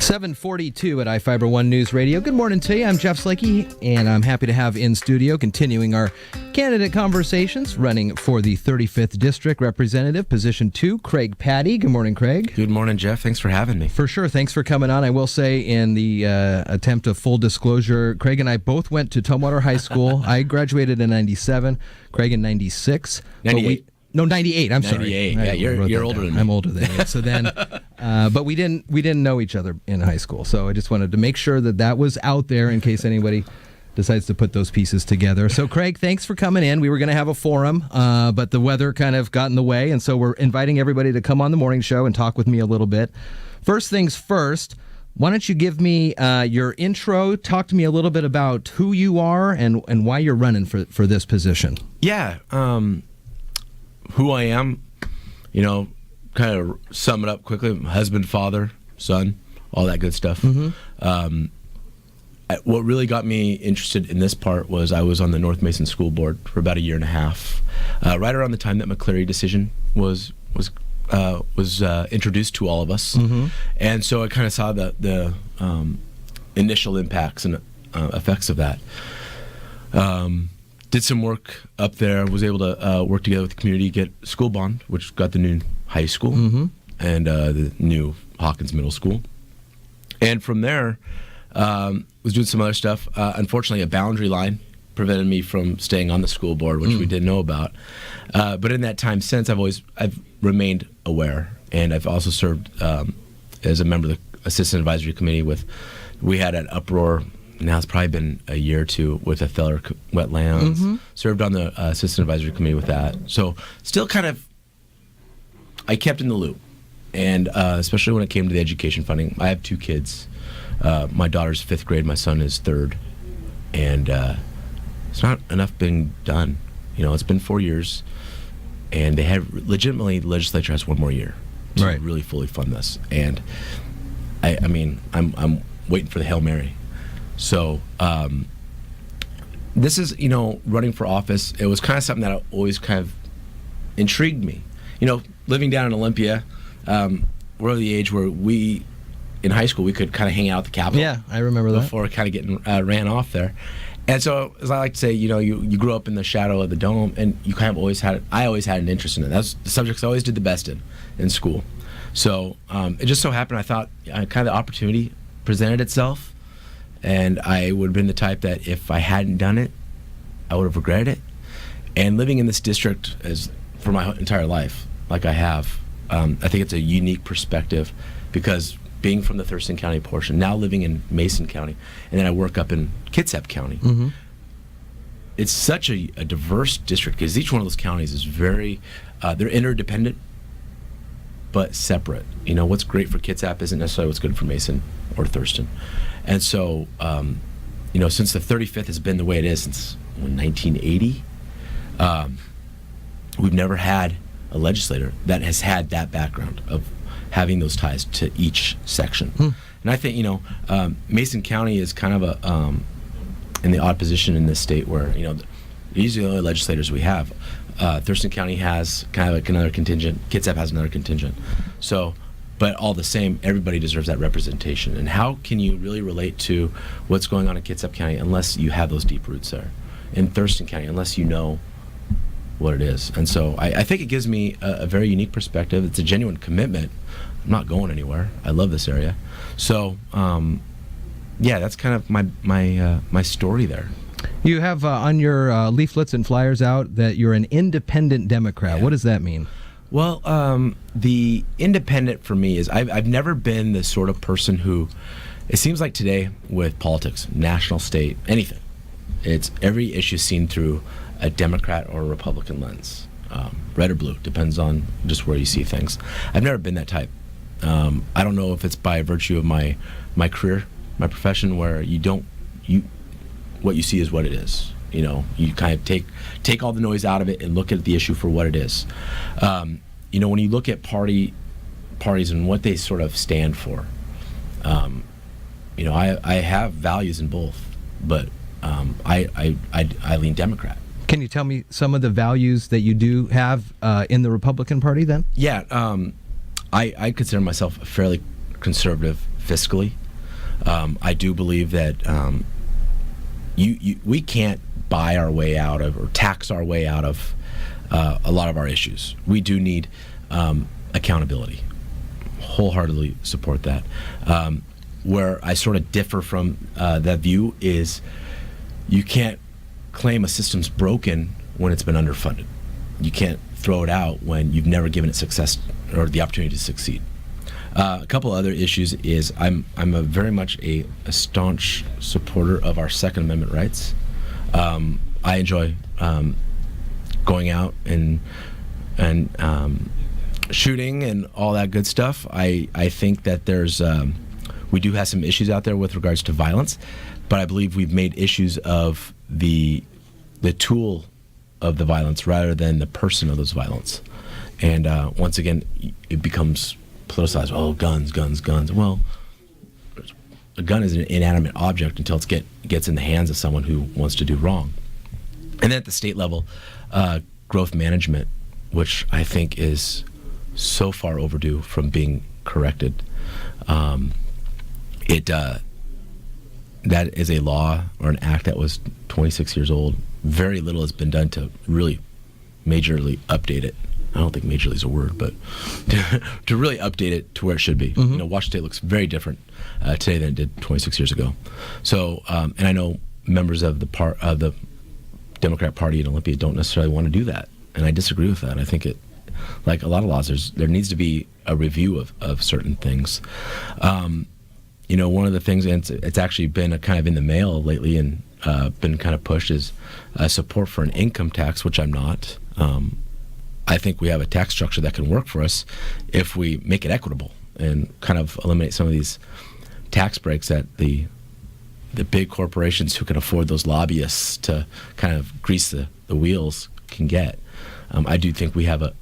742 at iFiber One News Radio. Good morning to you. I'm Jeff Slakey, and I'm happy to have in studio, continuing our candidate conversations, running for the 35th District Representative, Position 2, Craig Patti. Good morning, Craig. Good morning, Jeff. Thanks for having me. For sure. Thanks for coming on. I will say, in the attempt of full disclosure, Craig and I both went to Tumwater High School. I graduated in 97, Craig in 96. 98. No, 98. I'm sorry. 98. Yeah, you're older than me. I'm older than you. So then, but we didn't know each other in high school. So I just wanted to make sure that was out there in case anybody decides to put those pieces together. So Craig, thanks for coming in. We were going to have a forum, but the weather kind of got in the way, and so we're inviting everybody to come on the morning show and talk with me a little bit. First things first. Why don't you give me your intro? Talk to me a little bit about who you are and why you're running for this position. Yeah. Who I am, kind of sum it up quickly. Husband, father, son, all that good stuff. Mm-hmm. What really got me interested in this part was I was on the North Mason School Board for about a year and a half, right around the time that McCleary decision was introduced to all of us. Mm-hmm. And so I kind of saw the initial impacts and effects of that. Did some work up there, was able to work together with the community, get school bond, which got the new high school, mm-hmm. and the new Hawkins Middle School. And from there, was doing some other stuff. Unfortunately, a boundary line prevented me from staying on the school board, which we didn't know about. But in that time since, I've remained aware, and I've also served as a member of the Assistant Advisory Committee we had an uproar. Now it's probably been a year or two with the Feller wetlands. Mm-hmm. Served on the Assistant Advisory Committee with that. So still kind of, I kept in the loop. And especially when it came to the education funding. I have two kids. My daughter's 5th grade. My son is 3rd. And it's not enough being done. It's been 4 years. And they have, legitimately, the legislature has one more year to really fully fund this. And I'm waiting for the Hail Mary. So this is, running for office. It was kind of something that always kind of intrigued me. Living down in Olympia, we're of the age where in high school, we could kind of hang out at the Capitol. Yeah, I remember that. Before kind of getting ran off there. And so, as I like to say, you grew up in the shadow of the dome, and you kind of I always had an interest in it. That's the subjects I always did the best in school. So it just so happened, I thought kind of the opportunity presented itself. And I would have been the type that if I hadn't done it, I would have regretted it. And living in this district for my entire life, like I have, I think it's a unique perspective because being from the Thurston County portion, now living in Mason County, and then I work up in Kitsap County. Mm-hmm. It's such a diverse district because each one of those counties is very, they're interdependent, but separate. What's great for Kitsap isn't necessarily what's good for Mason or Thurston. And so, since the 35th has been the way it is since 1980, we've never had a legislator that has had that background of having those ties to each section. And I think, Mason County is kind of in the odd position in this state where, these are the only legislators we have. Thurston County has kind of like another contingent. Kitsap has another contingent. So, but all the same, everybody deserves that representation. And how can you really relate to what's going on in Kitsap County unless you have those deep roots there? In Thurston County, unless you know what it is. And so I think it gives me a very unique perspective. It's a genuine commitment. I'm not going anywhere. I love this area. So, that's kind of my story there. You have on your leaflets and flyers out that you're an independent Democrat. Yeah. What does that mean? Well, the independent for me is I've never been the sort of person who, it seems like today with politics, national, state, anything, it's every issue seen through a Democrat or a Republican lens, red or blue, depends on just where you see things. I've never been that type. I don't know if it's by virtue of my career, my profession, where what you see is what it is. You kind of take all the noise out of it and look at the issue for what it is. When you look at parties and what they sort of stand for, I have values in both, but I lean Democrat. Can you tell me some of the values that you do have in the Republican Party then? Yeah, I consider myself a fairly conservative, fiscally. I do believe that we can't buy our way out of or tax our way out of a lot of our issues. We do need accountability. Wholeheartedly support that. Where I sort of differ from that view is you can't claim a system's broken when it's been underfunded. You can't throw it out when you've never given it success or the opportunity to succeed. A couple other issues is I'm a very much a staunch supporter of our Second Amendment rights. I enjoy going out and shooting and all that good stuff. I think that we do have some issues out there with regards to violence, but I believe we've made issues of the tool of the violence rather than the person of those violence. And once again, it becomes politicized. Oh, guns. Well, a gun is an inanimate object until it gets in the hands of someone who wants to do wrong. And then at the state level, growth management, which I think is so far overdue from being corrected. That is a law or an act that was 26 years old. Very little has been done to really majorly update it. I don't think majorly is a word, but to really update it to where it should be. Mm-hmm. Washington State looks very different today than it did 26 years ago. So, and I know members of the Democrat Party in Olympia don't necessarily want to do that, and I disagree with that. I think like a lot of laws, there needs to be a review of certain things. One of the things, and it's actually been kind of in the mail lately and been kind of pushed, is support for an income tax, which I'm not. I think we have a tax structure that can work for us if we make it equitable and kind of eliminate some of these tax breaks that the big corporations who can afford those lobbyists to kind of grease the wheels can get. I do think we have a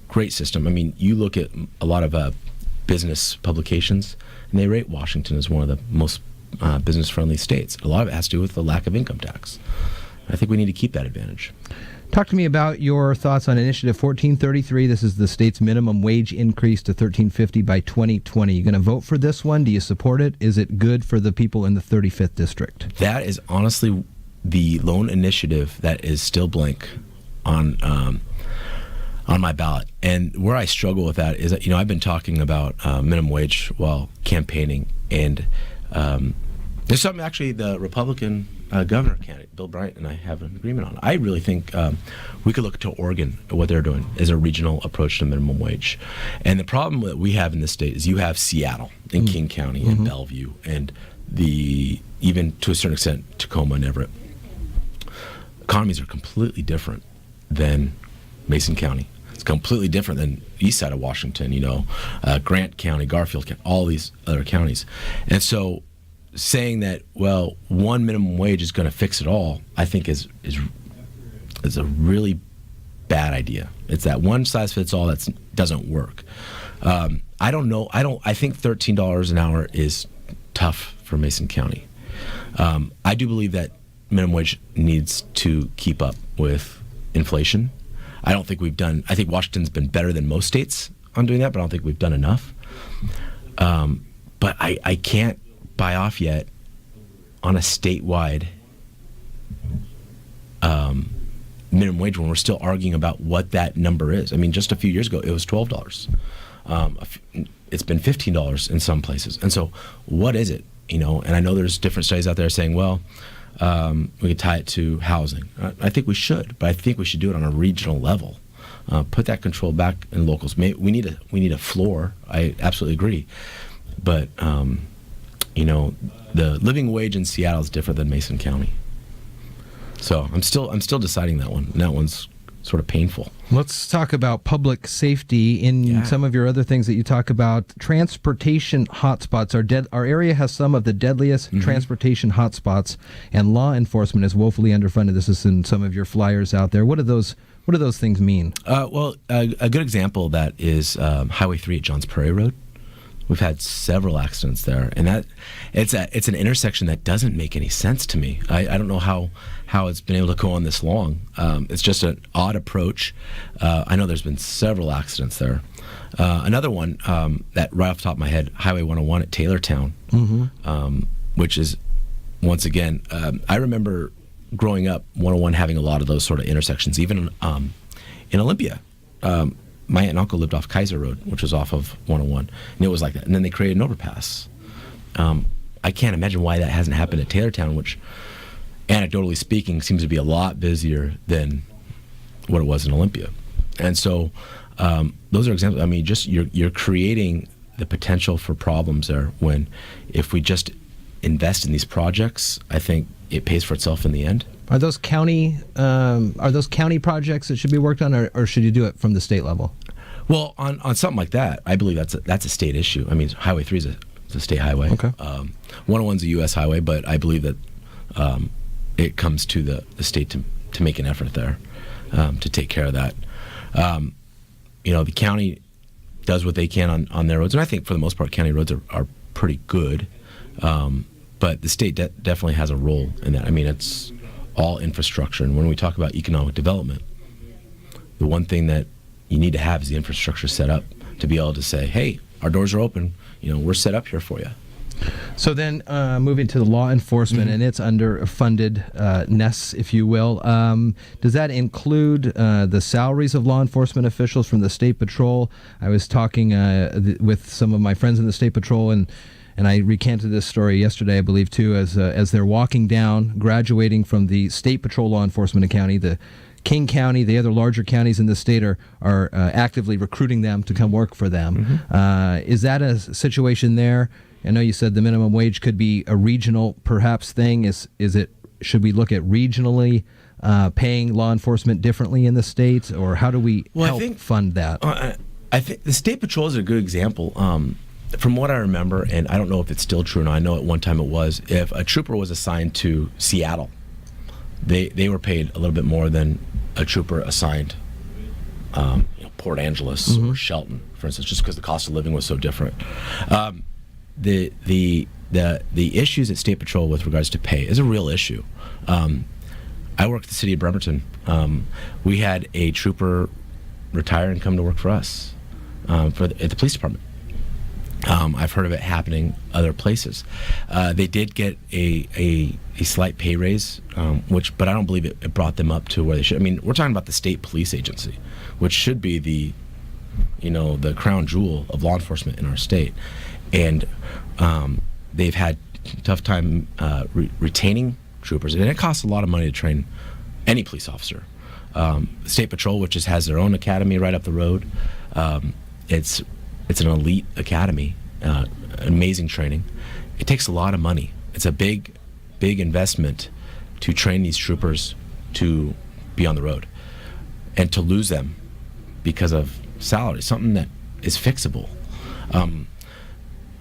great system. I mean, you look at a lot of business publications, and they rate Washington as one of the most business-friendly states. A lot of it has to do with the lack of income tax. I think we need to keep that advantage. Talk to me about your thoughts on Initiative 1433. This is the state's minimum wage increase to $13.50 by 2020. You going to vote for this one? Do you support it? Is it good for the people in the 35th district? That is honestly the lone initiative that is still blank on my ballot. And where I struggle with that is that, I've been talking about minimum wage while campaigning, and there's something actually the Republican governor candidate, Bill Bryant, and I have an agreement on. I really think we could look to Oregon at what they're doing as a regional approach to minimum wage. And the problem that we have in this state is you have Seattle and King County and Bellevue and even to a certain extent Tacoma and Everett. Economies are completely different than Mason County. It's completely different than east side of Washington, Grant County, Garfield County, all these other counties. And so saying that, well, one minimum wage is going to fix it all, I think is a really bad idea. It's that one size fits all that doesn't work. I don't know. I think $13 an hour is tough for Mason County. I do believe that minimum wage needs to keep up with inflation. I think Washington's been better than most states on doing that, but I don't think we've done enough. But I can't buy off yet on a statewide minimum wage when we're still arguing about what that number is. I mean, just a few years ago, it was $12. It's been $15 in some places. And so what is it? And I know there's different studies out there saying, well, we could tie it to housing. I think we should, but I think we should do it on a regional level. Put that control back in locals. We need a floor. I absolutely agree. But the living wage in Seattle is different than Mason County. So I'm still deciding that one. And that one's sort of painful. Let's talk about public safety. In some of your other things that you talk about, transportation hotspots. Our area has some of the deadliest transportation hotspots, and law enforcement is woefully underfunded. This is in some of your flyers out there. What do those things mean? Well, a good example of that is Highway 3 at Johns Prairie Road, We've had several accidents there, and that it's an intersection that doesn't make any sense to me. I don't know how it's been able to go on this long. It's just an odd approach. I know there's been several accidents there. Another one that right off the top of my head, Highway 101 at Taylortown, which is, once again, I remember growing up, 101 having a lot of those sort of intersections, even in Olympia. My aunt and uncle lived off Kaiser Road, which was off of 101, and it was like that. And then they created an overpass. I can't imagine why that hasn't happened at Taylortown, which, anecdotally speaking, seems to be a lot busier than what it was in Olympia. And so those are examples. I mean, just you're creating the potential for problems there, when if we just invest in these projects, I think it pays for itself in the end. Are those county projects that should be worked on, or should you do it from the state level? Well, on something like that, I believe that's a state issue. I mean, Highway 3 is a state highway. Okay. 101's a U.S. highway, but I believe that it comes to the state to make an effort there to take care of that. The county does what they can on their roads, and I think for the most part, county roads are pretty good. But the state definitely has a role in that. I mean, it's all infrastructure, and when we talk about economic development, the one thing that you need to have is the infrastructure set up to be able to say, hey, our doors are open, we're set up here for you. So then moving to the law enforcement, and it's underfunded ness, if you will. Does that include the salaries of law enforcement officials from the State Patrol? I was talking with some of my friends in the State Patrol, and I recanted this story yesterday, I believe, too, as they're walking down, graduating from the State Patrol Law Enforcement Academy. The King County, the other larger counties in the state are actively recruiting them to come work for them. Is that a situation there? I know you said the minimum wage could be a regional, perhaps, thing. Should we look at regionally paying law enforcement differently in the states, or how do we fund that? I think the State Patrol is a good example. From what I remember, and I don't know if it's still true, and I know at one time it was, if a trooper was assigned to Seattle, they were paid a little bit more than a trooper assigned Port Angeles or Shelton, for instance, just because the cost of living was so different. The issues at State Patrol with regards to pay is a real issue. I work at the city of Bremerton. We had a trooper retire and come to work for us at the police department. I've heard of it happening other places. They did get a slight pay raise, but I don't believe it brought them up to where they should. I mean, we're talking about the state police agency, which should be the crown jewel of law enforcement in our state, and they've had a tough time retaining troopers, and it costs a lot of money to train any police officer. State Patrol, which has their own academy right up the road, it's an elite academy, amazing training. It takes a lot of money. It's a big investment to train these troopers to be on the road, and to lose them because of salary, something that is fixable.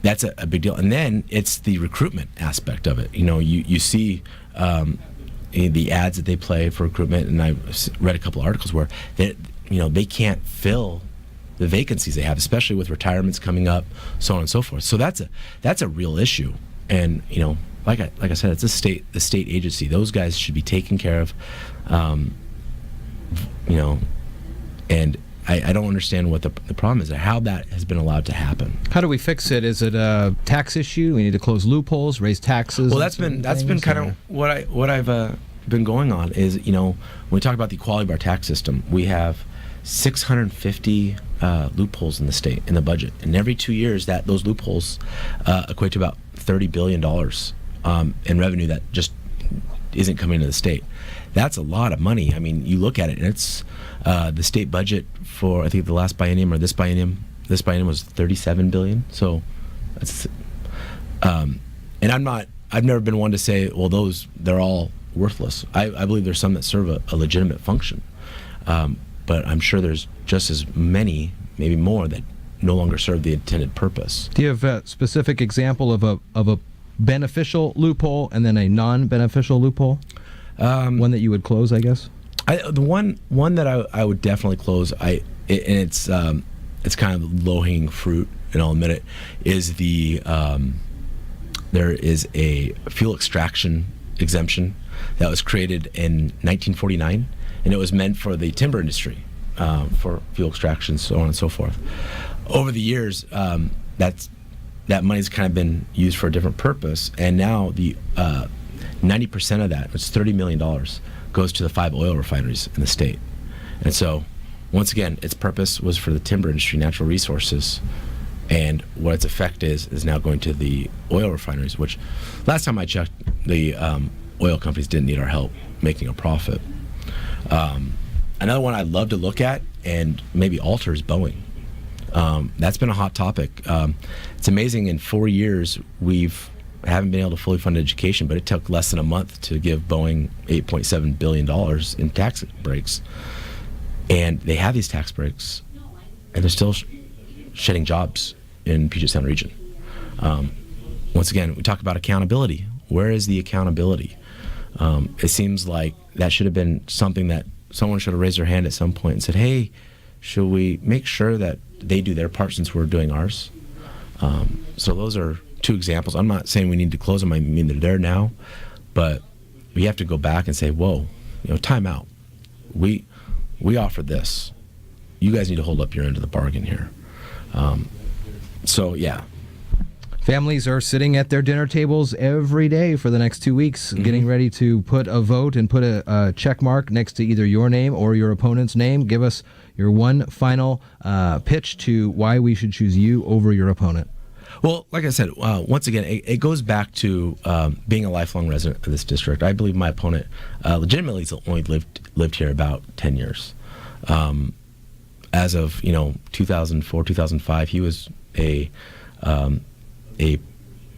That's a big deal. And then it's the recruitment aspect of it. You see the ads that they play for recruitment, and I've read a couple of articles where they can't fill the vacancies they have, especially with retirements coming up, so on and so forth. So that's a real issue. And like I said, it's the state agency. Those guys should be taken care of. And I don't understand what the problem is, how that has been allowed to happen. How do we fix it? Is it a tax issue? We need to close loopholes, raise taxes. Well, that's been kind of what I've been going on. Is when we talk about the equality of our tax system, we have 650 loopholes in the state in the budget, and every 2 years those loopholes equate to about $30 billion in revenue that just isn't coming to the state. That's a lot of money. I mean, you look at it, and it's the state budget for, I think, the last biennium or this biennium was $37 billion. So that's and I've never been one to say, well, they're all worthless. I believe there's some that serve a legitimate function. But I'm sure there's just as many, maybe more, that no longer serve the intended purpose. Do you have a specific example of a beneficial loophole and then a non-beneficial loophole? One that you would close, I guess? The one that I would definitely close, it's kind of low-hanging fruit, and I'll admit it, is there is a fuel extraction exemption that was created in 1949, and it was meant for the timber industry, for fuel extraction, so on and so forth. Over the years, that money's kind of been used for a different purpose, and now the 90% of that, which is $30 million, goes to the 5 oil refineries in the state. And so, once again, its purpose was for the timber industry, natural resources, and what its effect is now going to the oil refineries, which last time I checked, the oil companies didn't need our help making a profit. Another one I'd love to look at and maybe alter is Boeing. That's been a hot topic. It's amazing, in 4 years, haven't been able to fully fund education, but it took less than a month to give Boeing $8.7 billion in tax breaks. And they have these tax breaks, and they're still shedding jobs in Puget Sound region. Once again, we talk about accountability. Where is the accountability? It seems like that should have been something that someone should have raised their hand at some point and said, hey, should we make sure that they do their part since we're doing ours? So those are 2 examples. I'm not saying we need to close them. I mean, they're there now, but we have to go back and say, whoa, time out. We offer this. You guys need to hold up your end of the bargain here. So, yeah. Families are sitting at their dinner tables every day for the next 2 weeks, getting ready to put a vote and put a check mark next to either your name or your opponent's name. Give us your one final pitch to why we should choose you over your opponent. Well, like I said, once again, it goes back to being a lifelong resident of this district. I believe my opponent legitimately has only lived here about 10 years. As of 2004, 2005, he was a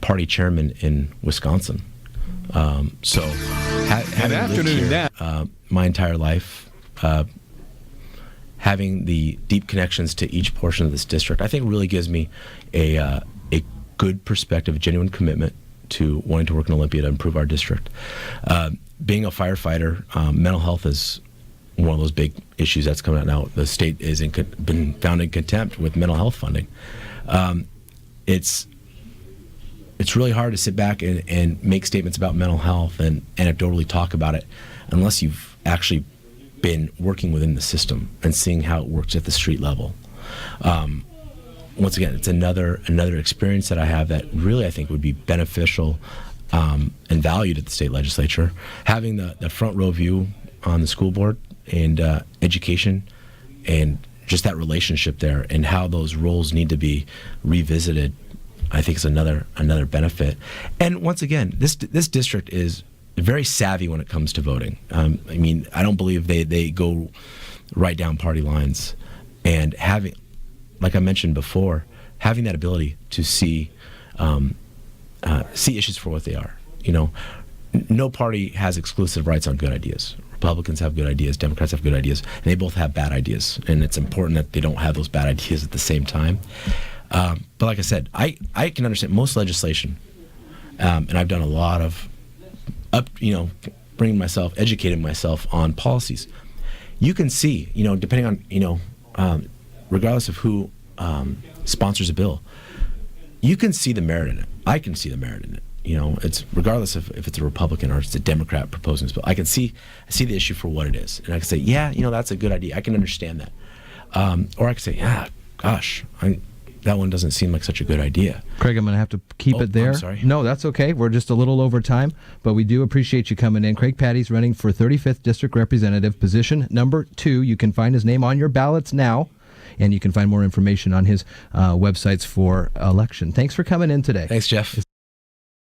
party chairman in Wisconsin. So having lived here my entire life, having the deep connections to each portion of this district, I think really gives me a good perspective, a genuine commitment to wanting to work in Olympia to improve our district. Being a firefighter, mental health is one of those big issues that's coming out now. The state has been found in contempt with mental health funding. It's really hard to sit back and make statements about mental health and anecdotally talk about it unless you've actually been working within the system and seeing how it works at the street level. Once again, it's another experience that I have that really I think would be beneficial and valued at the state legislature. Having the front row view on the school board and education and just that relationship there and how those roles need to be revisited, I think is another benefit. And once again, this district is very savvy when it comes to voting. I mean, I don't believe they go right down party lines. And having, like I mentioned before, having that ability to see issues for what they are. No party has exclusive rights on good ideas. Republicans have good ideas, Democrats have good ideas, and they both have bad ideas. And it's important that they don't have those bad ideas at the same time. But like I said, I can understand most legislation, and I've done a lot of educating myself on policies. You can see, depending on, regardless of who sponsors a bill, you can see the merit in it. I can see the merit in it. It's regardless of if it's a Republican or it's a Democrat proposing this bill. I see the issue for what it is, and I can say, yeah, that's a good idea. I can understand that, or I can say, yeah, gosh, that one doesn't seem like such a good idea. Craig, I'm going to have to keep it there. I'm sorry. No, that's okay. We're just a little over time, but we do appreciate you coming in. Craig Patti's running for 35th District Representative, position number 2. You can find his name on your ballots now, and you can find more information on his websites for election. Thanks for coming in today. Thanks, Jeff.